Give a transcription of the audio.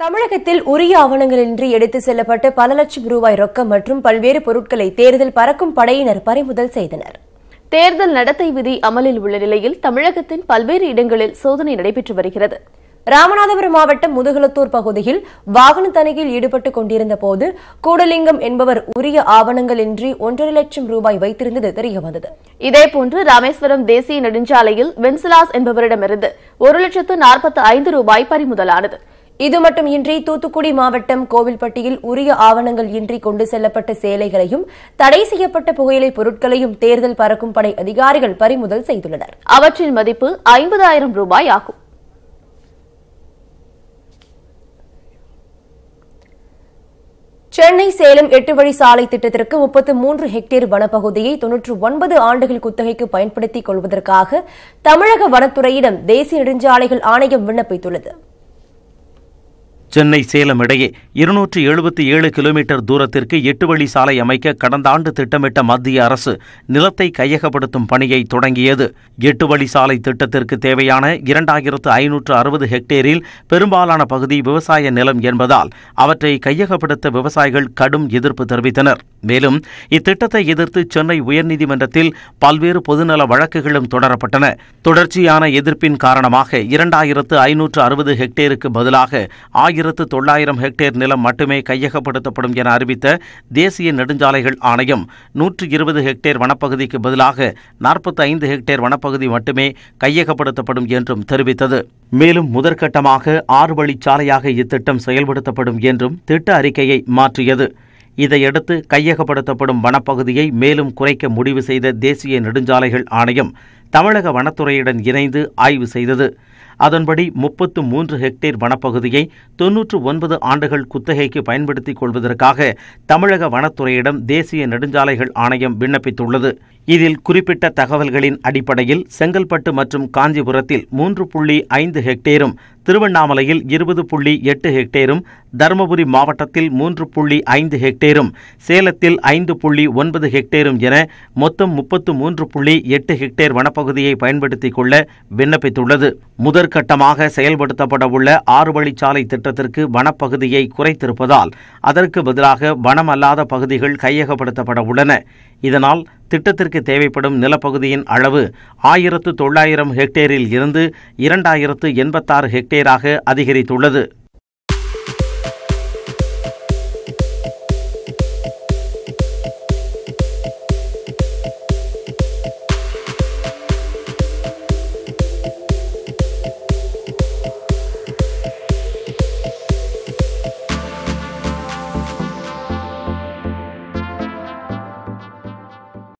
தமிழகத்தில் உரிய ஆவணங்களின்றி எடுத்துச் செல்லப்பட்ட பல லட்சம் ரூபாய் ரொக்கம் மற்றும் பல்வேறு பொருட்களை தேர்தல் பறக்கும் படையினர் பறிமுதல் செய்தனர். தேர்தல் நடத்தை விதி அமலில் உள்ள நிலையில் தமிழகத்தின் பல்வேறு இடங்களில் சோதனை நடைபெற்று வருகிறது. ராமநாதபுரம் மாவட்டம் முதுகுளத்தூர் பகுதியில் வாகன தணிக்கையில் ஈடுபட்டுக் கொண்டிருந்த போது கூடலிங்கம் என்பவர் உரிய ஆவணங்கள் இன்றி 1.5 லட்சம் ரூபாய் வைத்திருந்தது தெரியவந்தது. இதேபோன்று ராமேஸ்வரம் தேசிய நெடுஞ்சாலையில் வென்சலாஸ் என்பவரிடமிருந்து 1,45,000 ரூபாய் பறிமுதலானது. இது மட்டுமின்றி தூத்துக்குடி மாவட்டம் கோவில்பட்டியில் உரிய ஆவணங்கள் இன்றி கொண்டு செல்லப்பட்ட சேலைகளையும் தடை செய்யப்பட்ட புகையிலை பொருட்களையும் தேர்தல் பறக்கும் படை அதிகாரிகள் பறிமுதல் செய்துள்ளனர். அவற்றின் மதிப்பு 50,000 ரூபாய் ஆகும். சென்னை சேலம் 8 வழி சாலை திட்டத்திற்கு 33 ஹெக்டேர் வனப்பகுதியை 99 ஆண்டுகள் குத்தகைக்கு பயன்படுத்திக் கொள்வதற்காக தமிழக வனத்துறையிடம் தேசிய நெடுஞ்சாலைகள் ஆணையம் விண்ணப்பித்துள்ளது. சென்னை சேலம் இடையே 277 கிலோமீட்டர் தூரத்திற்கு 8 வழி சாலை அமைக்க கடந்த ஆண்டு திட்டமிட்ட மத்திய அரசு நிலத்தை கையகப்படுத்தும் பணியை தொடங்கியது. 8 வழி சாலை திட்டத்திற்கு தேவையான 2,560 ஹெக்டேரில் பெரும்பாலான பகுதி விவசாய நிலம் என்பதால் அவற்றை கையகப்படுத்த விவசாயிகள் கடும் எதிர்ப்பு தெரிவித்தனர். மேலும் இத்திட்டத்தை எதிர்த்து சென்னை உயர்நீதிமன்றத்தில் பல்வேறு பொதுநல வழக்குகளும் தொடரப்பட்டன. தொடர்ச்சியான எதிர்ப்பின் காரணமாக 2,560 ஹெக்டேருக்கு பதிலாக 1,900 ஹெக்டேர் நிலம் மட்டுமே கையகப்படுத்தப்படும் என அறிவித்த தேசிய நெடுஞ்சாலைகள் ஆணையம் 120 ஹெக்டேர் வனப்பகுதிக்கு பதிலாக 45 ஹெக்டேர் வனப்பகுதி மட்டுமே கையகப்படுத்தப்படும் என்றும் தெரிவித்தது. மேலும் முதற்கட்டமாக 6 வழிச்சாலையாக இத்திட்டம் செயல்படுத்தப்படும் என்றும் திட்ட அறிக்கையை மாற்றியது. இதையடுத்து கையகப்படுத்தப்படும் வனப்பகுதியை மேலும் குறைக்க முடிவு செய்த தேசிய நெடுஞ்சாலைகள் ஆணையம் தமிழக வனத்துறையுடன் இணைந்து ஆய்வு செய்தது. அதன்படி 33 ஹெக்டேர் வனப்பகுதியை 99 ஆண்டுகள் குத்தகைக்கு பயன்படுத்திக் கொள்வதற்காக தமிழக வனத்துறையிடம் தேசிய நெடுஞ்சாலைகள் ஆணையம் விண்ணப்பித்துள்ளது. இதில் குறிப்பிட்ட தகவல்களின் அடிப்படையில் செங்கல்பட்டு மற்றும் காஞ்சிபுரத்தில் 3.5 ஹெக்டேரும், திருவண்ணாமலையில் 20.8 ஹெக்டேரும், தருமபுரி மாவட்டத்தில் 3.5 ஹெக்டேரும், சேலத்தில் 5.9 ஹெக்டேரும் என மொத்தம் 33.8 ஹெக்டேர் வனப்பகுதியை பயன்படுத்திக் கொள்ள விண்ணப்பித்துள்ளது. முதற்கட்டமாக செயல்படுத்தப்பட உள்ள 6 வழிச்சாலை திட்டத்திற்கு வனப்பகுதியை குறைத்திருப்பதால் அதற்கு பதிலாக வனமல்லாத பகுதிகள் கையகப்படுத்தப்பட உள்ளன. இதனால் திட்டத்திற்கு தேவைப்படும் நிலப்பகுதியின் அளவு 1,900 ஹெக்டேரில் இருந்து 2,086 ஹெக்டேராக அதிகரித்துள்ளது.